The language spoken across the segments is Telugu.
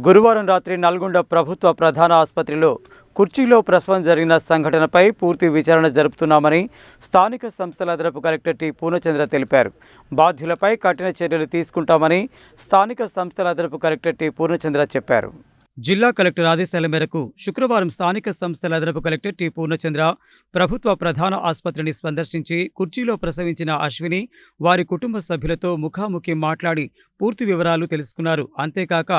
గురువారం రాత్రి నల్గొండ ప్రభుత్వ ప్రధాన ఆసుపత్రిలో కుర్చీలో ప్రసవం జరిగిన సంఘటనపై పూర్తి విచారణ జరుపుతున్నామని స్థానిక సంస్థల అదనపు కలెక్టర్ టి పూర్ణచంద్ర తెలిపారు. బాధ్యులపై కఠిన చర్యలు తీసుకుంటామని స్థానిక సంస్థల అదనపు కలెక్టర్ టి పూర్ణచంద్ర చెప్పారు. జిల్లా కలెక్టర్ ఆదేశాల మేరకు శుక్రవారం స్థానిక సంస్థల అదనపు కలెక్టర్ టి పూర్ణచంద్ర ప్రభుత్వ ప్రధాన ఆసుపత్రిని సందర్శించి కుర్చీలో ప్రసవించిన అశ్విని వారి కుటుంబ సభ్యులతో ముఖాముఖి మాట్లాడి పూర్తి వివరాలు తెలుసుకున్నారు. అంతేకాక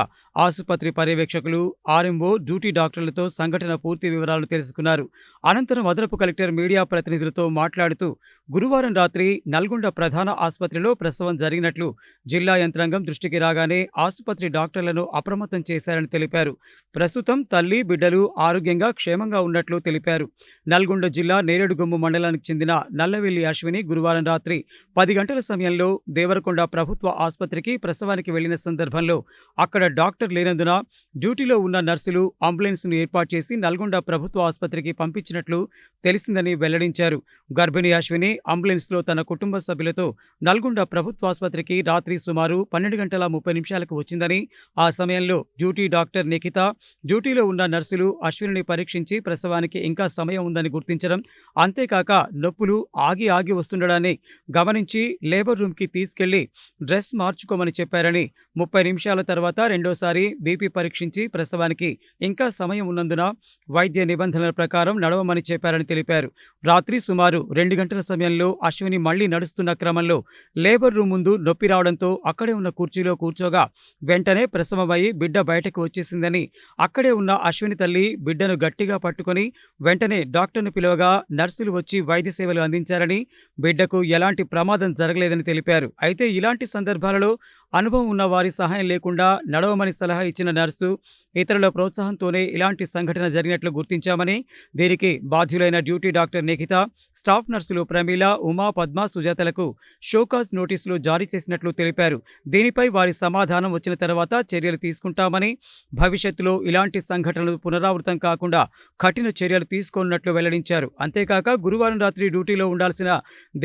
ఆసుపత్రి పర్యవేక్షకులు, ఆర్ఎంఓ, డ్యూటీ డాక్టర్లతో సంఘటన పూర్తి వివరాలు తెలుసుకున్నారు. అనంతరం అదనపు కలెక్టర్ మీడియా ప్రతినిధులతో మాట్లాడుతూ గురువారం రాత్రి నల్గొండ ప్రధాన ఆసుపత్రిలో ప్రసవం జరిగినట్లు జిల్లా యంత్రాంగం దృష్టికి రాగానే ఆసుపత్రి డాక్టర్లను అప్రమత్తం చేశారని తెలిపారు. ప్రస్తుతం తల్లి, బిడ్డలు ఆరోగ్యంగా క్షేమంగా ఉన్నట్లు తెలిపారు. నల్గొండ జిల్లా నేరేడుగొమ్ము మండలానికి చెందిన నల్లవెల్లి అశ్విని గురువారం రాత్రి 10 గంటల సమయంలో దేవరకొండ ప్రభుత్వ ఆసుపత్రికి ప్రసవానికి వెళ్లిన సందర్భంలో అక్కడ డాక్టర్ లేనందున డ్యూటీలో ఉన్న నర్సులు అంబులెన్స్ను ఏర్పాటు చేసి నల్గొండ ప్రభుత్వ ఆసుపత్రికి పంపించినట్లు తెలిసిందని వెల్లడించారు. గర్భిణి అశ్విని అంబులెన్స్లో తన కుటుంబ సభ్యులతో నల్గొండ ప్రభుత్వ ఆసుపత్రికి రాత్రి సుమారు 12:30 వచ్చిందని, ఆ సమయంలో డ్యూటీ డాక్టర్ నిఖిత, డ్యూటీలో ఉన్న నర్సులు అశ్వినిని పరీక్షించి ప్రసవానికి ఇంకా సమయం ఉందని గుర్తించడం, అంతేకాక నొప్పులు ఆగి వస్తుండడాన్ని గమనించి లేబర్ రూమ్కి తీసుకెళ్లి డ్రెస్ మార్చుకోమని చెప్పారని, 30 నిమిషాల తర్వాత రెండోసారి బీపీ పరీక్షించి ప్రసవానికి ఇంకా సమయం ఉన్నందున వైద్య నిబంధనల ప్రకారం నడవమని చెప్పారని తెలిపారు. రాత్రి సుమారు 2 గంటల సమయంలో అశ్విని మళ్లీ నడుస్తున్న క్రమంలో లేబర్ రూమ్ ముందు నొప్పి రావడంతో అక్కడే ఉన్న కుర్చీలో కూర్చోగా వెంటనే ప్రసవమై బిడ్డ బయటకు వచ్చేసిందని, అక్కడే ఉన్న అశ్విని తల్లి బిడ్డను గట్టిగా పట్టుకుని వెంటనే డాక్టర్ను పిలవగా నర్సులు వచ్చి వైద్య సేవలు అందించారని, బిడ్డకు ఎలాంటి ప్రమాదం జరగలేదని తెలిపారు. అయితే ఇలాంటి సందర్భాలలో అనుభవం ఉన్న వారి సహాయం లేకుండా నడవమని సలహా ఇచ్చిన నర్సు, ఇతరుల ప్రోత్సాహంతోనే ఇలాంటి సంఘటన జరిగినట్లు గుర్తించామని, దీనికి బాధ్యులైన డ్యూటీ డాక్టర్ నిఖిత, స్టాఫ్ నర్సులు ప్రమీల, ఉమా, పద్మ, సుజాతలకు షోకాజ్ నోటీసులు జారీ చేసినట్లు తెలిపారు. దీనిపై వారి సమాధానం వచ్చిన తర్వాత చర్యలు తీసుకుంటామని, భవిష్యత్తులో ఇలాంటి సంఘటనలు పునరావృతం కాకుండా కఠిన చర్యలు తీసుకోనున్నట్లు వెల్లడించారు. అంతేకాక గురువారం రాత్రి డ్యూటీలో ఉండాల్సిన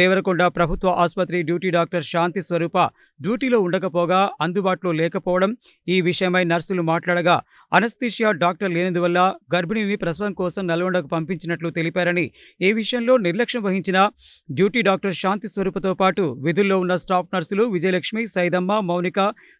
దేవరకొండ ప్రభుత్వ ఆసుపత్రి డ్యూటీ డాక్టర్ శాంతి స్వరూప డ్యూటీలో ఉండకపోగా అందుబాటులో లేకపోవడం, ఈ విషయమై నర్సులు మాట్లాడగా అనస్థీషియా డాక్టర్ లేనందువల్ల గర్భిణిని ప్రసవం కోసం నల్గొండకు పంపించినట్లు తెలిపారని, ఈ విషయంలో నిర్లక్ష్యం వహించిన డ్యూటీ డాక్టర్ శాంతి స్వరూపతో పాటు విధుల్లో ఉన్న స్టాఫ్ నర్సులు విజయలక్ష్మి, సైదమ్మ, మౌనిక,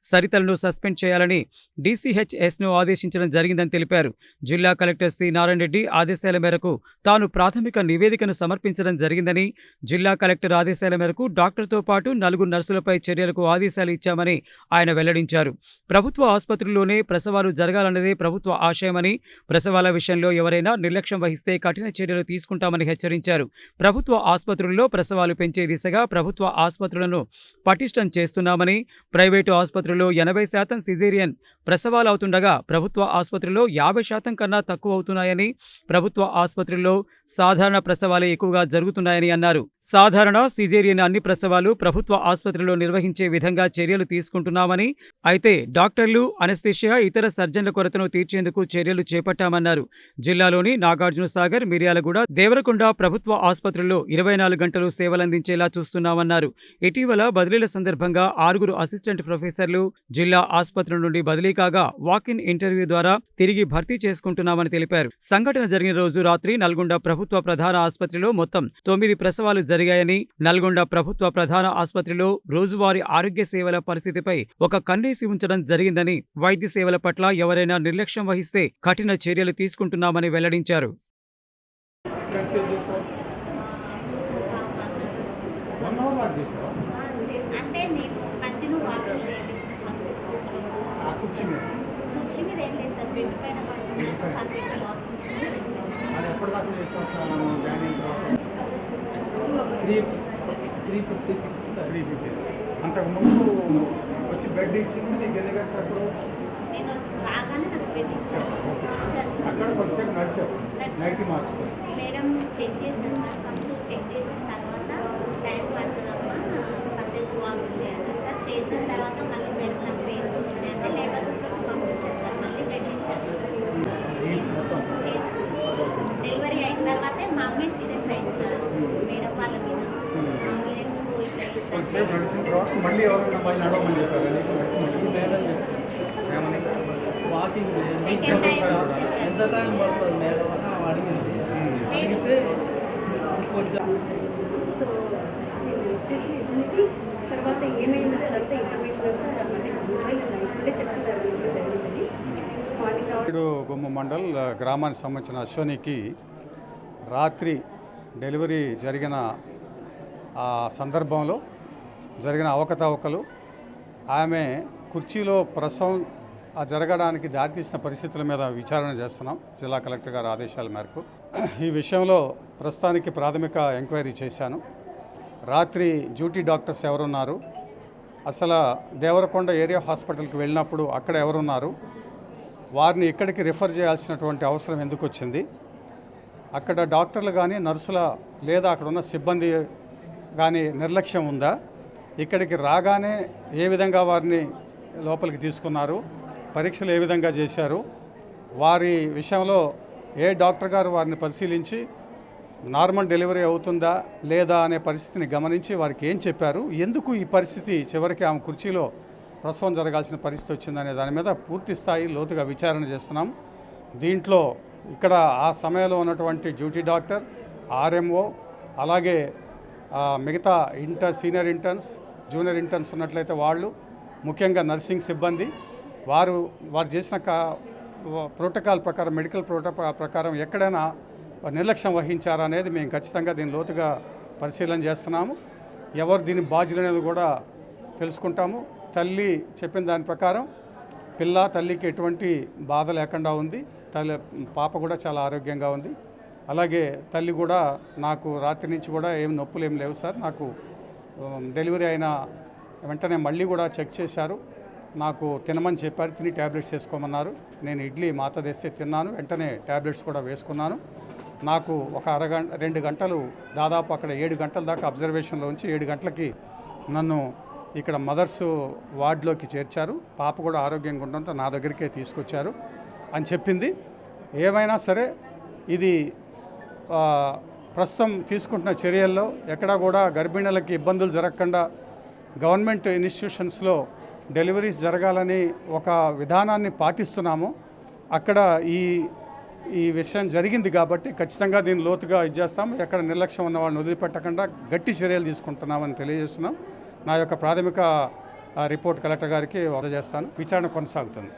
సరితలను సస్పెండ్ చేయాలని DCHSను ఆదేశించడం జరిగిందని తెలిపారు. జిల్లా కలెక్టర్ సి. నారాయణ రెడ్డి ఆదేశాల మేరకు తాను ప్రాథమిక నివేదికను సమర్పించడం జరిగిందని, జిల్లా కలెక్టర్ ఆదేశాల మేరకు డాక్టర్తో పాటు 4 నర్సులపై చర్యలకు ఆదేశాలు ఇచ్చామని ఆయన వెల్లడించారు. ప్రభుత్వ ఆసుపత్రుల్లోనే ప్రసవాలు జరగాలన్నదే ప్రభుత్వ ఆశయమని, ప్రసవాల విషయంలో ఎవరైనా నిర్లక్ష్యం వహిస్తే కఠిన చర్యలు తీసుకుంటామని హెచ్చరించారు. ప్రభుత్వ ఆసుపత్రుల్లో ప్రసవాలు పెంచే దిశగా ప్రభుత్వ ఆసుపత్రులను పటిష్టం చేస్తున్నామని, ప్రైవేటు ఆసుపత్రుల్లో 80% సిజేరియన్ ప్రసవాలు అవుతుండగా ప్రభుత్వ ఆసుపత్రుల్లో 50% కన్నా తక్కువ అవుతున్నాయని, ప్రభుత్వ ఆసుపత్రుల్లో సాధారణ ప్రసవాలే ఎక్కువగా జరుగుతున్నాయని అన్నారు. సాధారణ, సిజేరియన్ అన్ని ప్రసవాలు ప్రభుత్వ ఆసుపత్రిలో నిర్వహించే విధంగా చర్యలు తీసుకుంటున్నామని, అయితే డాక్టర్లు, అనస్థీషియా, ఇతర సర్జన్ల కొరతను తీర్చేందుకు చర్యలు చేపట్టామన్నారు. జిల్లాలోని నాగార్జున సాగర్, మిర్యాలగూడ, దేవరకొండ ప్రభుత్వ ఆసుపత్రుల్లో 24 గంటలు సేవలందించేలా చూస్తున్నామన్నారు. ఇటీవల బదిలీల సందర్భంగా 6 అసిస్టెంట్ ప్రొఫెసర్లు జిల్లా ఆసుపత్రుల నుండి బదిలీ కాగా వాక్-ఇన్ ఇంటర్వ్యూ ద్వారా తిరిగి భర్తీ చేసుకుంటున్నామని తెలిపారు. సంఘటన జరిగిన రోజు రాత్రి నల్గొండ ప్రభుత్వ ప్రధాన ఆసుపత్రిలో మొత్తం 9 ప్రసవాలు జరిగాయని, నల్గొండ ప్రభుత్వ ప్రధాన ఆసుపత్రిలో రోజువారీ ఆరోగ్య సేవల పరిస్థితిపై ఒక కన్నేసి ఉంచడం జరిగిందని, వైద్య సేవల పట్ల ఎవరైనా నిర్లక్ష్యం వహిస్తే కఠిన చర్యలు తీసుకుంటున్నామని వెల్లడించారు. అంతకుముందు వచ్చి బెడ్ ఇచ్చింది నీకు ఎదగట్టప్పుడు అక్కడ కొంచెం నడిచావు, నైట్ మార్చుకో మేడం చెక్ చేశాను సార్. ఫస్ట్ చెక్ చేసిన తర్వాత టైం పడుతుందమ్మా, కాసేపు వాక్ చేయాలి సార్. చేసిన తర్వాత మళ్ళీ బెడ్ నాకు పెయిన్స్ వస్తాయంటే లేబర్ రూమ్లోకి పంపించాను సార్. మళ్ళీ బెడ్ ఇచ్చాను. డెలివరీ అయిన తర్వాతే మా అమ్మాయి సీరియస్ అయింది సార్ మేడం వాళ్ళ మీద. కొంచెంసేపు నడిచిన తర్వాత మళ్ళీ ఎవరైనా మళ్ళీ నడవమని చెప్పారు. వాక్ సెకండ్ టైం ఎంత టైం పడుతుంది మేడం అని అడిగింది. అడిగితే కొంచెం సో నేను వచ్చేసి చూసి తర్వాత ఏమైంది అసలు అంతా ఇన్ఫర్మేషన్ అంతా అంటే మొబైల్ ఇప్పుడే చెప్తున్నారు ఏం జరిగిందని మార్నింగ్ ఇప్పుడు గుమ్మ మండల్ గ్రామానికి సంబంధించిన అశ్వనికి రాత్రి డెలివరీ జరిగిన ఆ సందర్భంలో జరిగిన అవకతవకలు, ఆమె కుర్చీలో ప్రసవం జరగడానికి దారితీసిన పరిస్థితుల మీద విచారణ చేస్తున్నాం జిల్లా కలెక్టర్ గారి ఆదేశాల మేరకు. ఈ విషయంలో ప్రస్తుతానికి ప్రాథమిక ఎంక్వైరీ చేశాను. రాత్రి డ్యూటీ డాక్టర్స్ ఎవరున్నారు, అసలు దేవరకొండ ఏరియా హాస్పిటల్కి వెళ్ళినప్పుడు అక్కడ ఎవరున్నారు, వారిని ఇక్కడికి రిఫర్ చేయాల్సినటువంటి అవసరం ఎందుకు వచ్చింది, అక్కడ డాక్టర్లు కానీ నర్సుల లేదా అక్కడ ఉన్న సిబ్బంది కానీ నిర్లక్ష్యం ఉందా, ఇక్కడికి రాగానే ఏ విధంగా వారిని లోపలికి తీసుకున్నారు, పరీక్షలు ఏ విధంగా చేశారు, వారి విషయంలో ఏ డాక్టర్ గారు వారిని పరిశీలించి నార్మల్ డెలివరీ అవుతుందా లేదా అనే పరిస్థితిని గమనించి వారికి ఏం చెప్పారు, ఎందుకు ఈ పరిస్థితి చివరికి ఆమె కుర్చీలో ప్రసవం జరగాల్సిన పరిస్థితి వచ్చిందనే దాని మీద పూర్తి స్థాయి లోతుగా విచారణ చేస్తున్నాం. దీంట్లో ఇక్కడ ఆ సమయంలో ఉన్నటువంటి డ్యూటీ డాక్టర్, ఆర్ఎంఓ, అలాగే మిగతా సీనియర్ ఇంటర్న్స్, జూనియర్ ఇంటర్న్స్ ఉన్నట్లయితే వాళ్ళు, ముఖ్యంగా నర్సింగ్ సిబ్బంది, వారు చేసిన ప్రోటోకాల్ ప్రకారం, మెడికల్ ప్రోటోకాల్ ప్రకారం ఎక్కడైనా నిర్లక్ష్యం వహించారా అనేది మేము ఖచ్చితంగా దీన్ని లోతుగా పరిశీలన చేస్తున్నాము. ఎవరు దీని బాధ్యులు అనేది కూడా తెలుసుకుంటాము. తల్లి చెప్పిన దాని ప్రకారం తల్లికి ఎటువంటి బాధ లేకుండా ఉంది, పాప కూడా చాలా ఆరోగ్యంగా ఉంది. అలాగే తల్లి కూడా నాకు రాత్రి నుంచి కూడా నొప్పులు ఏం లేవు సార్, నాకు డెలివరీ అయిన వెంటనే మళ్ళీ కూడా చెక్ చేశారు, నాకు తినమని చెప్పారు, తిని ట్యాబ్లెట్స్ వేసుకోమన్నారు. నేను ఇడ్లీ మాత తెస్తే తిన్నాను, వెంటనే ట్యాబ్లెట్స్ కూడా వేసుకున్నాను. నాకు ఒక 2 గంటలు దాదాపు అక్కడ 7 గంటల దాకా అబ్జర్వేషన్లో ఉంచి 7 గంటలకి నన్ను ఇక్కడ మదర్స్ వార్డులోకి చేర్చారు. పాప కూడా ఆరోగ్యంగా ఉండడంతో నా దగ్గరికే తీసుకొచ్చారు అని చెప్పింది. ఏమైనా సరే ఇది ప్రస్తుతం తీసుకుంటున్న చర్యల్లో ఎక్కడా కూడా గర్భిణీలకి ఇబ్బందులు జరగకుండా గవర్నమెంట్ ఇన్స్టిట్యూషన్స్లో డెలివరీస్ జరగాలని ఒక విధానాన్ని పాటిస్తున్నాము. అక్కడ ఈ విషయం జరిగింది కాబట్టి ఖచ్చితంగా దీన్ని లోతుగా చేస్తాం. ఎక్కడ నిర్లక్ష్యం ఉన్న వాళ్ళని వదిలిపెట్టకుండా గట్టి చర్యలు తీసుకుంటున్నామని తెలియజేస్తున్నాం. నా యొక్క ప్రాథమిక రిపోర్ట్ కలెక్టర్ గారికి అందజేస్తాను. విచారణ కొనసాగుతుంది.